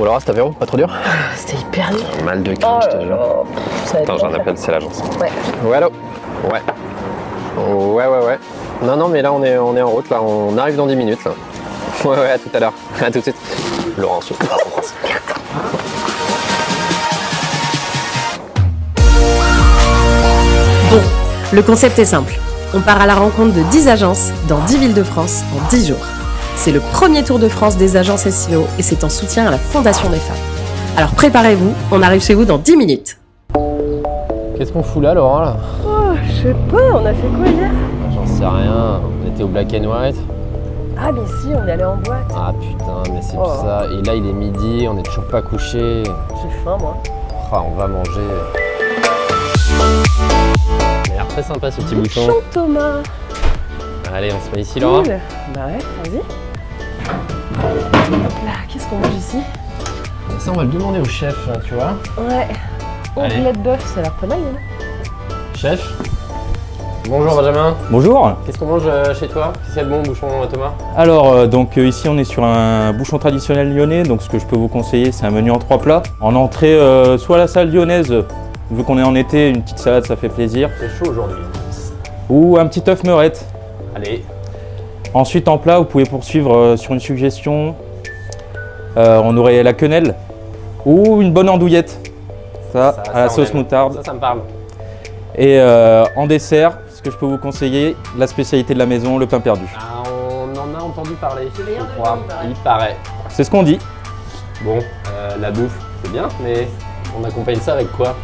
Bon alors, cet apéro, pas trop dur? C'était hyper dur. Mal de cœur, je te jure. Attends, j'ai un appel, c'est l'agence. Ouais. Ouais, allô? Ouais. Ouais. Non, mais là, on est en route, là. On arrive dans 10 minutes, là. Ouais, à tout à l'heure. À tout de suite. Laurent, je Bon, le concept est simple. On part à la rencontre de 10 agences dans 10 villes de France en 10 jours. C'est le premier Tour de France des agences SEO et c'est en soutien à la Fondation des femmes. Alors préparez-vous, on arrive chez vous dans 10 minutes. Qu'est-ce qu'on fout là, Laurent, là? Oh, je sais pas, on a fait quoi hier? J'en sais rien. On était au Black and White. Ah mais si, on est allé en boîte. Ah putain, mais c'est pour ça. Et là, il est midi, on est toujours pas couché. J'ai faim moi. Ah, on va manger. Il a l'air très sympa ce petit bouchon. Chaud Thomas. Allez, on se met ici, Laurent. Cool. Bah ouais, vas-y. Hop là, qu'est-ce qu'on mange ici? Ça, on va le demander au chef, tu vois. Ouais. Allez. Onglet de bœuf, ça a l'air pas mal, non? Chef. Bonjour Benjamin. Bonjour. Qu'est-ce qu'on mange chez toi? Qu'est-ce qu'il y a de bon, bouchon Thomas? Alors ici on est sur un bouchon traditionnel lyonnais, donc ce que je peux vous conseiller c'est un menu en 3 plats. En entrée soit la salade lyonnaise, vu qu'on est en été, une petite salade ça fait plaisir. C'est chaud aujourd'hui. Ou un petit œuf meurette. Allez. Ensuite en plat vous pouvez poursuivre sur une suggestion. On aurait la quenelle ou une bonne andouillette. Ça à la sauce moutarde. Ça me parle. Et en dessert, ce que je peux vous conseiller, la spécialité de la maison, le pain perdu. Ah, on en a entendu parler, je crois. Il paraît. C'est ce qu'on dit. Bon, la bouffe, c'est bien, mais on accompagne ça avec quoi?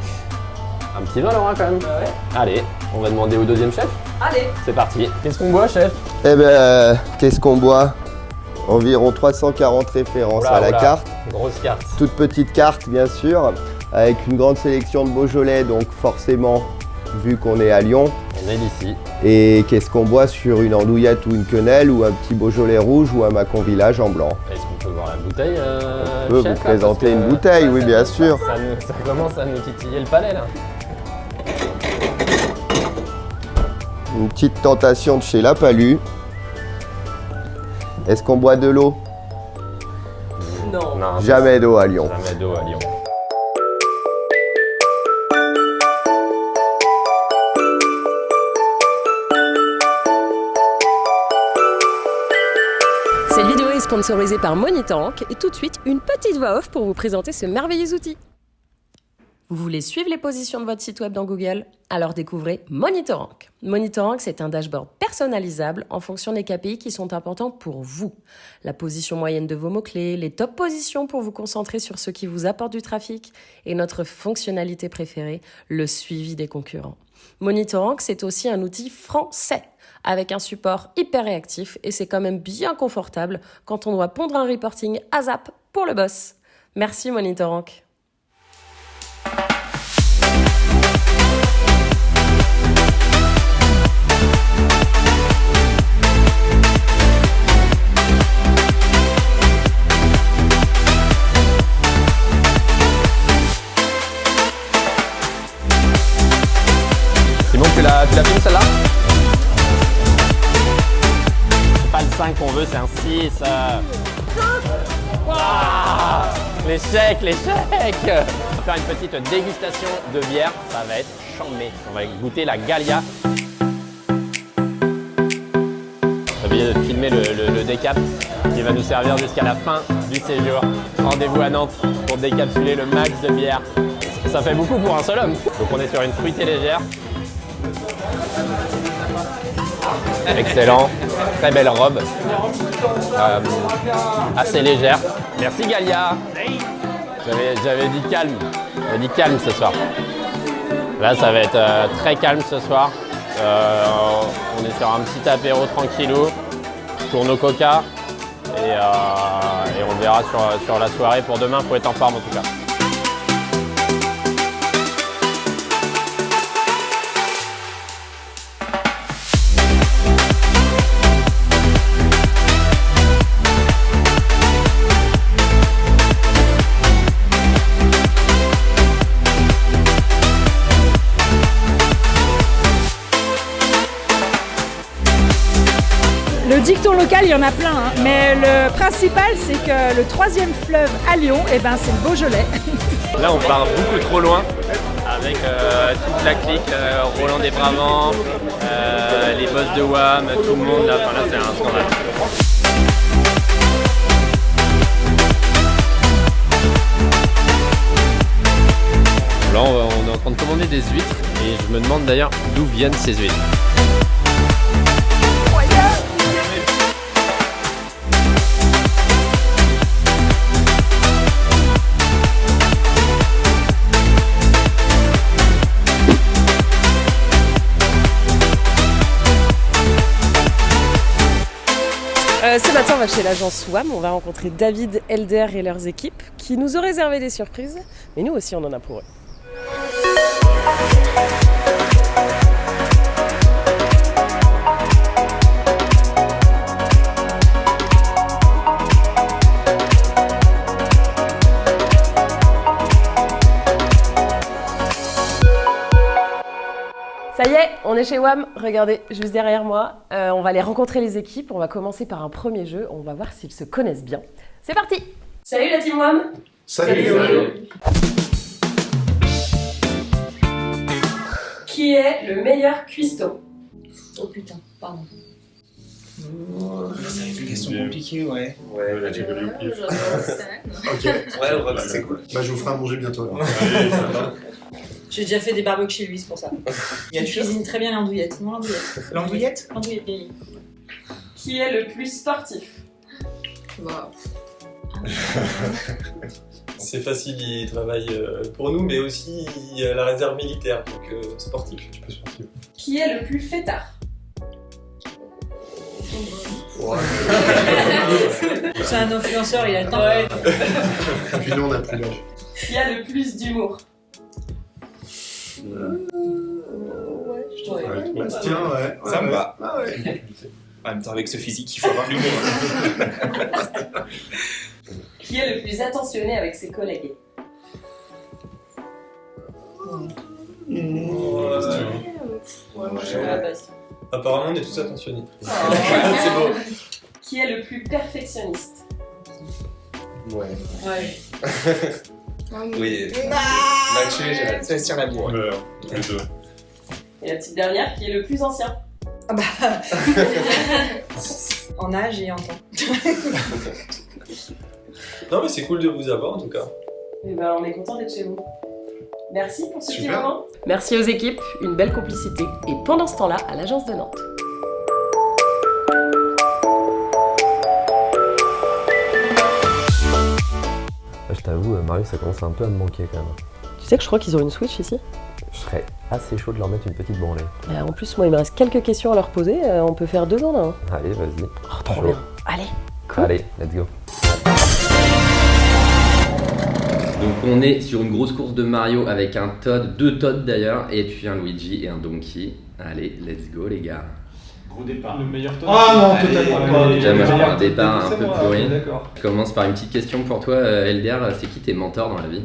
Un petit vin, Laurent, quand même? Ouais. Allez, on va demander au deuxième chef. Allez. C'est parti. Qu'est-ce qu'on boit, chef? Eh ben, qu'est-ce qu'on boit? Environ 340 références à la carte. Grosse carte. Toute petite carte, bien sûr, avec une grande sélection de Beaujolais, donc forcément, vu qu'on est à Lyon. On est d'ici. Et qu'est-ce qu'on boit sur une andouillette ou une quenelle ou un petit Beaujolais rouge ou un Mâcon Village en blanc? Est-ce qu'on peut voir la bouteille, On peut chef, vous présenter une bouteille, oui, bien sûr. Ça commence à nous titiller le palais, là. Une petite tentation de chez La Palue. Est-ce qu'on boit de l'eau? Non. Jamais d'eau à Lyon. Jamais d'eau à Lyon. Cette vidéo est sponsorisée par Monitank et tout de suite, une petite voix off pour vous présenter ce merveilleux outil. Vous voulez suivre les positions de votre site web dans Google? Alors découvrez Monitorank. Monitorank, c'est un dashboard personnalisable en fonction des KPI qui sont importants pour vous. La position moyenne de vos mots-clés, les top positions pour vous concentrer sur ce qui vous apporte du trafic et notre fonctionnalité préférée, le suivi des concurrents. Monitorank, c'est aussi un outil français avec un support hyper réactif et c'est quand même bien confortable quand on doit pondre un reporting ASAP pour le boss. Merci Monitorank. C'est bon, tu la filmes celle-là? C'est pas le 5 qu'on veut, c'est un 6. Ah, l'échec! On va faire une petite dégustation de bière, ça va être chambé. On va goûter la Gallia. J'ai oublié de filmer le décap qui va nous servir jusqu'à la fin du séjour. Rendez-vous à Nantes pour décapsuler le max de bière. Ça fait beaucoup pour un seul homme. Donc on est sur une fruitée légère. Excellent, très belle robe, assez légère. Merci Gallia. J'avais dit calme, j'avais dit calme ce soir. Là ça va être très calme ce soir. On est sur un petit apéro tranquillou, pour nos coca et on verra sur la soirée pour demain, faut être en forme en tout cas. Le dicton local, il y en a plein, hein. Mais le principal, c'est que le 3e fleuve à Lyon, c'est le Beaujolais. Là, on part beaucoup trop loin avec toute la clique, Roland des Bravants, les boss de WAM, tout le monde. Là, c'est un scandale. Là, on est en train de commander des huîtres et je me demande d'ailleurs d'où viennent ces huîtres. Ce matin, on va chez l'agence WAM, on va rencontrer David, Elder et leurs équipes qui nous ont réservé des surprises, mais nous aussi on en a pour eux. Ça y est, on est chez WAM, regardez, juste derrière moi, on va aller rencontrer les équipes, on va commencer par un premier jeu, on va voir s'ils se connaissent bien. C'est parti! Salut la team WAM! Salut. Qui est le meilleur cuistot? Oh putain, pardon. Ça va être une question compliquée, ouais. Ouais, là, j'ai connu au pif. Ok, ouais, c'est cool. Bah, je vous ferai à manger bientôt. Allez, ça va. J'ai déjà fait des barbecues chez lui, c'est pour ça. Il y a Je cuisine très bien l'andouillette. Non, l'andouillette. L'andouillette. L'andouillette, oui. Qui est le plus sportif? Bah, C'est facile, il travaille pour nous, mais aussi à la réserve militaire, donc sportif. Un petit peu sportif. Qui est le plus fêtard? c'est un influenceur, il a le temps. Et puis nous, on a plus l'âge. Qui a le plus d'humour? Tiens, ouais. Ça me va. Ah ouais. En même temps, avec ce physique, il faut avoir de l'humour. Qui est le plus attentionné avec ses collègues? Apparemment, on est tous attentionnés. C'est beau. Qui est le plus perfectionniste? Ouais. Oui. Matché, c'est sur la bourre. Et la petite dernière, qui est le plus ancien? En âge et en temps. Non, mais c'est cool de vous avoir en tout cas. Eh ben, on est content d'être chez vous. Merci pour ce petit Super. moment. Merci aux équipes, une belle complicité. Et pendant ce temps-là, à l'agence de Nantes. Je t'avoue, Mario, ça commence un peu à me manquer quand même. Tu sais que je crois qu'ils ont une Switch ici? Je serais assez chaud de leur mettre une petite branlée. En plus, moi, il me reste quelques questions à leur poser. On peut faire 2 en 1. Allez, vas-y. Oh, trop Chaud. bien. Allez, cool. Allez, let's go. Donc on est sur une grosse course de Mario avec un Todd, 2 Todd d'ailleurs, et puis un Luigi et un Donkey. Allez, let's go les gars. Gros départ. Le meilleur temps. Ah non, Allez, totalement pas. déjà, moi, je prends un départ un C'est peu bon, pourri. ok, d'accord. Je commence par une petite question pour toi, Elder. C'est qui tes mentors dans la vie?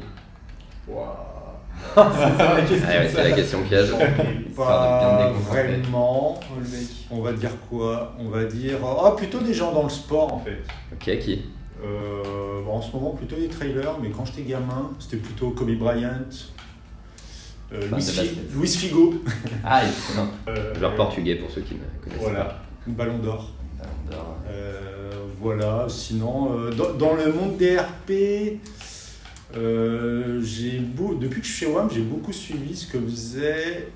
C'est ça la question. Ah ouais, c'est la question piège. Histoire de bien te déconcentrer. Vraiment, on va dire quoi? On va dire plutôt des gens dans le sport en fait. Ok, qui? En ce moment plutôt des trailers, mais quand j'étais gamin, c'était plutôt Kobe Bryant, Luis Figo. Ah, excellent. Joueur portugais pour ceux qui ne connaissent Voilà, Ballon d'Or. pas. Voilà, sinon dans le monde des RP, depuis que je suis chez WAM, j'ai beaucoup suivi ce que faisait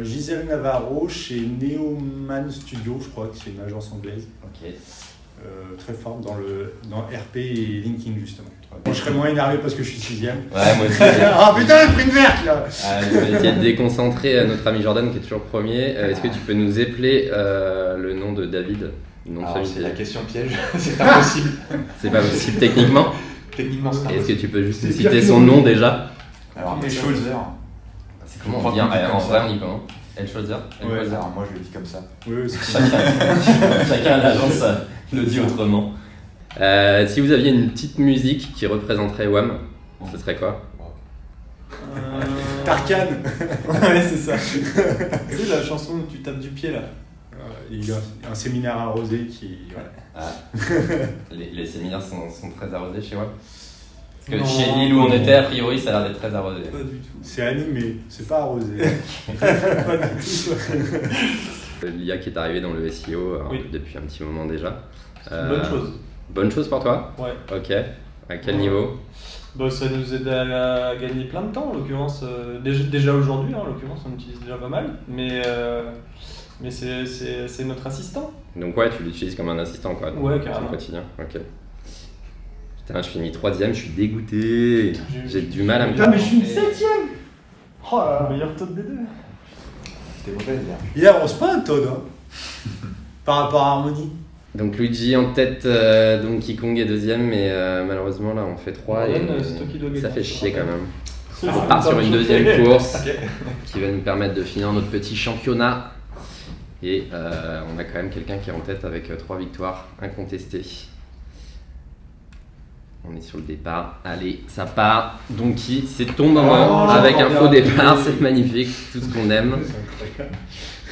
Gisèle Navarro chez Neoman Studio, je crois que c'est une agence anglaise. Ok. Très forte dans RP et linking justement. Bon, je serais moins énervé parce que je suis 6ème. Ouais, moi aussi. Ah putain, le prime verte là. Je vais essayer de déconcentrer notre ami Jordan qui est toujours premier. Est-ce que tu peux nous épeler le nom de David? Le nom de famille, C'est la question piège, c'est impossible. C'est pas possible techniquement. Techniquement, c'est Est-ce que tu peux juste citer son nom déjà? Alors, Scholzer. C'est comment on dit en vrai, on dit comment? Elscholzer? Ouais, alors moi je le dis comme ça. Oui, c'est Chacun à l'agence le dit autrement. Si vous aviez une petite musique qui représenterait WAM, ce serait quoi? Tarkan. Ouais, c'est ça. C'est la chanson où tu tapes du pied là. Il y a un séminaire arrosé qui... Ouais. Ah. les séminaires sont très arrosés chez WAM? Parce que chez l'île où on était, a priori, ça a l'air d'être très arrosé. Pas du tout. C'est animé, c'est pas arrosé. L'IA qui est arrivé dans le SEO depuis un petit moment déjà. Bonne chose. Bonne chose pour toi? Ouais. Ok. À quel niveau? Ça nous aide à gagner plein de temps en l'occurrence. Déjà aujourd'hui, en l'occurrence, on utilise déjà pas mal. Mais c'est notre assistant. Donc ouais, tu l'utilises comme un assistant quoi. Ouais, carrément. Au quotidien. Ok. Putain, je finis 3ème, je suis dégoûté. J'ai du mal à me... Putain, mais je suis une 7ème. Oh là là, meilleur Todd des deux. C'était mauvais, bien. Il avance pas un Todd, hein, par rapport à Harmony. Donc Luigi en tête, Donkey Kong est 2ème, mais malheureusement là on fait 3 et ça fait chier quand même. On part sur une 2ème course qui va nous permettre de finir notre petit championnat. Et on a quand même quelqu'un qui est en tête avec 3 victoires incontestées. On est sur le départ, allez, ça part. Donkey, c'est ton moment avec un faux départ, c'est magnifique, tout ce qu'on aime.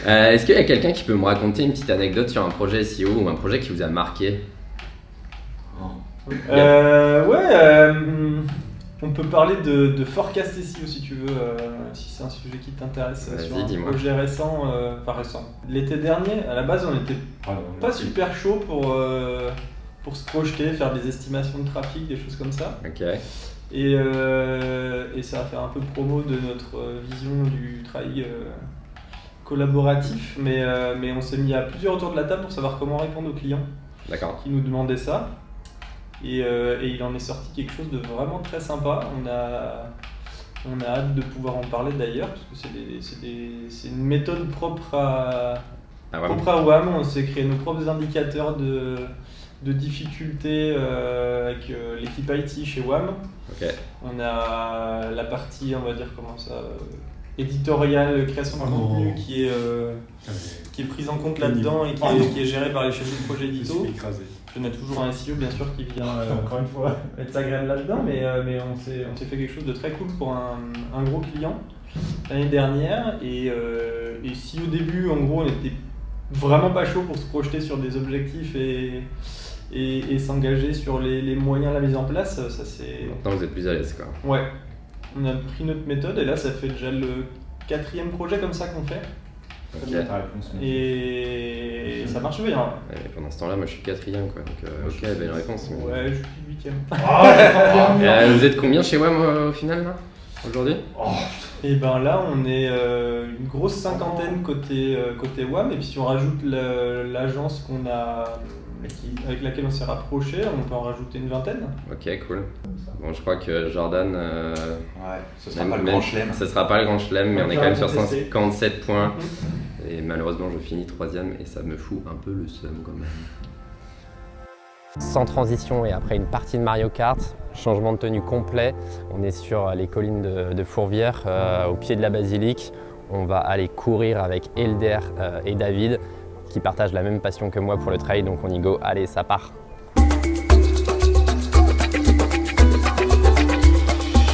Est-ce qu'il y a quelqu'un qui peut me raconter une petite anecdote sur un projet SEO ou un projet qui vous a marqué? On peut parler de forecast SEO si tu veux, si c'est un sujet qui t'intéresse. Sur un projet récent, l'été dernier, à la base on était pas super chaud pour se projeter, faire des estimations de trafic, des choses comme ça. Ok. Et ça va faire un peu promo de notre vision du travail collaboratif, mais on s'est mis à plusieurs autour de la table pour savoir comment répondre aux clients qui nous demandaient ça. Et il en est sorti quelque chose de vraiment très sympa. On a hâte de pouvoir en parler d'ailleurs, parce que c'est une méthode propre à WAM. On s'est créé nos propres indicateurs de difficulté avec l'équipe IT chez WAM. Okay. On a la partie, on va dire éditoriale, création de contenu qui est prise en compte là-dedans et qui est gérée par les chefs de projet édito. On a toujours un SEO bien sûr qui vient encore une fois mettre sa graine là-dedans, mais on s'est fait quelque chose de très cool pour un gros client l'année dernière. Et si au début en gros on était vraiment pas chaud pour se projeter sur des objectifs et s'engager sur les moyens de la mise en place, ça c'est... Maintenant vous êtes plus à l'aise quoi. Ouais, on a pris notre méthode et là ça fait déjà le 4e projet comme ça qu'on fait. Okay. Et ça marche bien. Et pendant ce temps-là, moi je suis 4ème quoi. Donc ok, belle réponse. Mais... Ouais, je suis 8ème. Vous êtes combien chez WAM au final là, aujourd'hui? Et ben là on est une grosse cinquantaine côté WAM, et puis si on rajoute l'agence qu'on a avec laquelle on s'est rapproché, on peut en rajouter une 20aine. Ok, cool. Bon, je crois que Jordan... ce sera pas le grand chelem. Ce sera pas le grand chelem, mais on est quand même sur 57 points. Et malheureusement, je finis 3ème et ça me fout un peu le seum quand même. Sans transition et après une partie de Mario Kart, changement de tenue complet. On est sur les collines de Fourvière, au pied de la basilique. On va aller courir avec Elder et David, qui partagent la même passion que moi pour le trail, donc on y go, allez, ça part.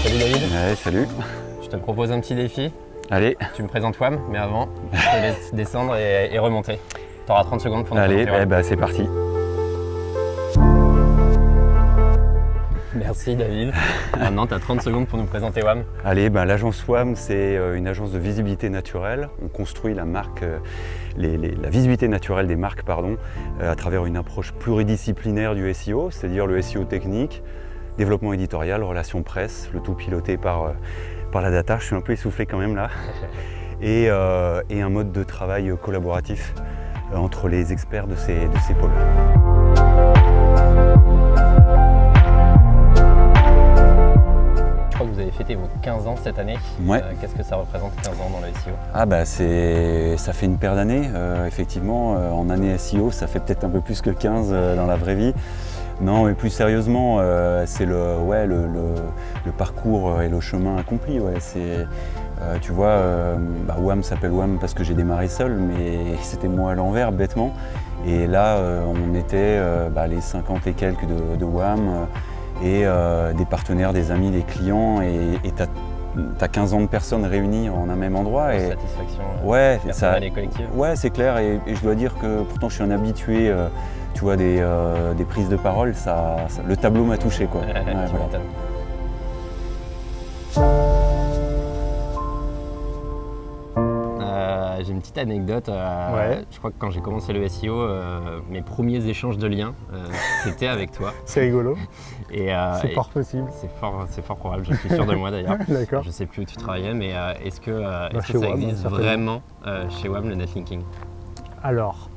Salut David. Ouais, salut. Je te propose un petit défi. Allez. Tu me présentes WAM, mais avant, je te laisse descendre et remonter. Tu auras 30 secondes pour nous présenter WAM. Allez, c'est parti. Merci David. Maintenant, tu as 30 secondes pour nous présenter WAM. Allez, l'agence WAM, c'est une agence de visibilité naturelle. On construit la marque, la visibilité naturelle des marques à travers une approche pluridisciplinaire du SEO, c'est-à-dire le SEO technique, développement éditorial, relations presse, le tout piloté par la data. Je suis un peu essoufflé quand même là. Et un mode de travail collaboratif entre les experts de ces pôles. Je crois que vous avez fêté vos 15 ans cette année. Ouais. Qu'est-ce que ça représente 15 ans dans le SEO? Ça fait une paire d'années. Effectivement, en année SEO, ça fait peut-être un peu plus que 15 dans la vraie vie. Non, mais plus sérieusement, c'est le parcours et le chemin accompli. Ouais. Tu vois, WAM s'appelle WAM parce que j'ai démarré seul, mais c'était moi à l'envers, bêtement. Et là, on était les 50 et quelques de WAM. Et des partenaires, des amis, des clients, et tu as t'as 15 ans de personnes réunies en un même endroit. Et satisfaction personnelle et collective. Ouais, c'est clair. Et je dois dire que pourtant je suis un habitué, tu vois, des prises de parole. Le tableau m'a touché, quoi. Tu m'étonnes. J'ai une petite anecdote. Je crois que quand j'ai commencé le SEO, mes premiers échanges de liens, c'était avec toi. C'est rigolo. C'est fort possible. C'est fort probable, je suis sûr de moi d'ailleurs. D'accord. Je ne sais plus où tu travaillais, mais est-ce que chez ça WAM, existe vraiment chez WAM, le netlinking? Alors,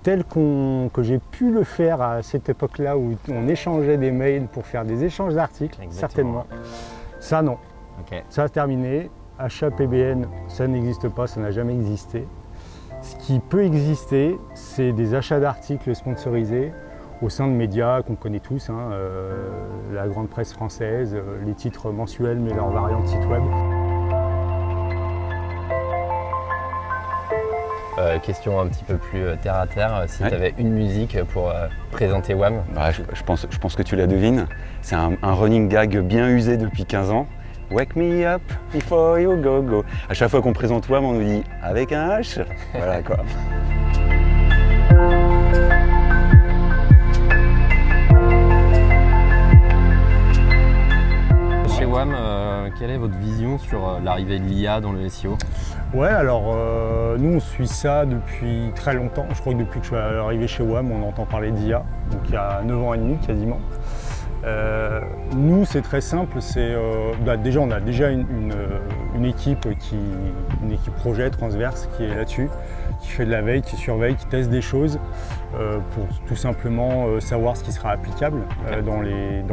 tel que j'ai pu le faire à cette époque-là où on échangeait des mails pour faire des échanges d'articles, certainement. Ça, non. Okay. Ça a terminé. Achat PBN, ça n'existe pas, ça n'a jamais existé. Ce qui peut exister, c'est des achats d'articles sponsorisés au sein de médias qu'on connaît tous, la grande presse française, les titres mensuels mais leurs variantes site web. Question un petit peu plus terre à terre, si tu avais une musique pour présenter WAM. Je pense que tu la devines, c'est un running gag bien usé depuis 15 ans. Wake me up before you go. À chaque fois qu'on présente WAM, on nous dit avec un H. Voilà quoi. Chez WAM, quelle est votre vision sur l'arrivée de l'IA dans le SEO? Ouais, alors nous on suit ça depuis très longtemps. Je crois que depuis que je suis arrivé chez WAM, on entend parler d'IA, donc il y a 9 ans et demi quasiment. Nous, c'est très simple, déjà on a déjà une équipe une équipe projet transverse qui est là-dessus, qui fait de la veille, qui surveille, qui teste des choses pour tout simplement savoir ce qui sera applicable dans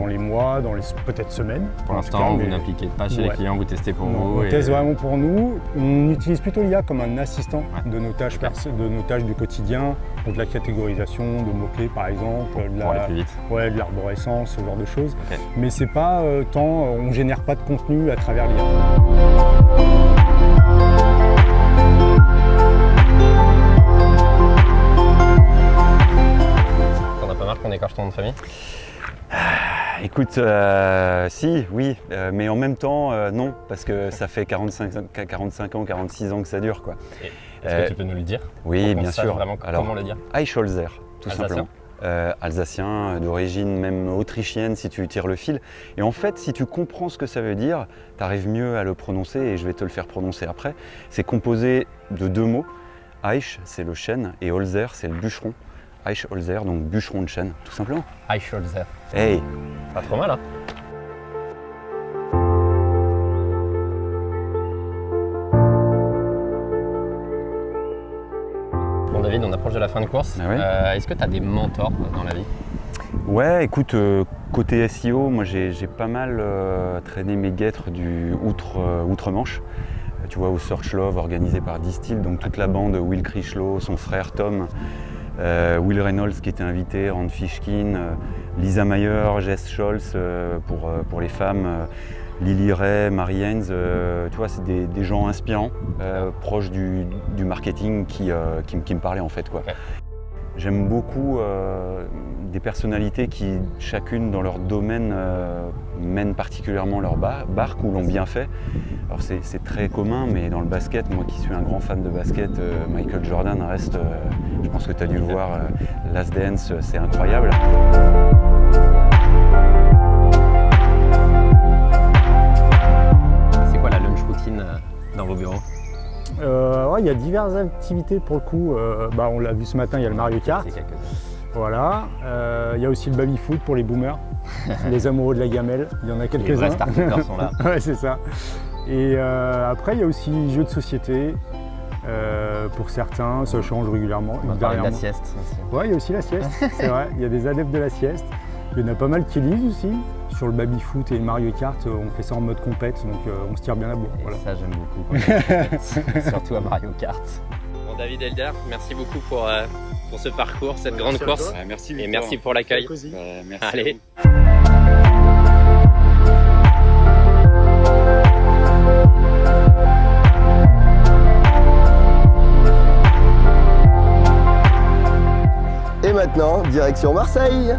les mois, dans les peut-être semaines. Pour l'instant, vous n'appliquez pas chez les clients, vous testez pour vous. On teste vraiment pour nous. On utilise plutôt l'IA comme un assistant de nos tâches du quotidien, pour de la catégorisation de mots-clés par exemple, pour aller plus vite. Ouais, de l'arborescence, ce genre de choses. Mais c'est pas on génère pas de contenu à travers l'IA. T'en as pas marre qu'on écorche ton nom de famille? Écoute, oui, mais en même temps, non, parce que ça fait 45 ans, 46 ans que ça dure, quoi. Est-ce que tu peux nous le dire? Oui, bien sûr. Vraiment comment le dire? Eichholzer, tout simplement. Alsacien, d'origine même autrichienne si tu tires le fil. Et en fait, si tu comprends ce que ça veut dire, tu arrives mieux à le prononcer et je vais te le faire prononcer après. C'est composé de 2 mots. Eich, c'est le chêne, et Holzer, c'est le bûcheron. Eichholzer, donc bûcheron de chêne, tout simplement. Eichholzer. Hey! Pas trop mal, hein? Bon David, on approche de la fin de course. Ah oui. Est-ce que tu as des mentors dans la vie? Ouais, écoute, côté SEO, moi j'ai pas mal traîné mes guêtres du outre-Manche. Tu vois, au Search Love organisé par Distill, donc toute la bande, Will Critchlow, son frère Tom, Will Reynolds qui était invité, Rand Fishkin, Lisa Mayer, Jess Scholz pour les femmes, Lily Ray, Mary Haynes, tu vois, c'est des gens inspirants, proches du marketing qui me parlaient en fait, quoi. Okay. J'aime beaucoup des personnalités qui, chacune dans leur domaine, mènent particulièrement leur barque ou l'ont bien fait. Alors c'est très commun, mais dans le basket, moi qui suis un grand fan de basket, Michael Jordan reste, je pense que tu as dû le voir, Last Dance, c'est incroyable. C'est quoi la lunch routine dans vos bureaux? Il y a diverses activités pour le coup. On l'a vu ce matin, il y a le Mario Kart. Voilà. Il y a aussi le baby-foot pour les boomers, les amoureux de la gamelle. Il y en a quelques-uns. Les vrais starters sont là. Ouais, c'est ça. Et après, il y a aussi les jeux de société. Pour certains, ça change régulièrement. On va parler de la sieste. Ouais, il y a aussi la sieste, c'est vrai. Il y a des adeptes de la sieste. Il y en a pas mal qui lisent aussi. Sur le baby-foot et le Mario Kart, on fait ça en mode compète, donc on se tire bien à bout. Voilà. Ça, j'aime beaucoup. Surtout à Mario Kart. Bon, David Helder, merci beaucoup pour ce parcours, cette grande course. Merci et merci pour l'accueil. Merci. Allez. Et maintenant, direction Marseille.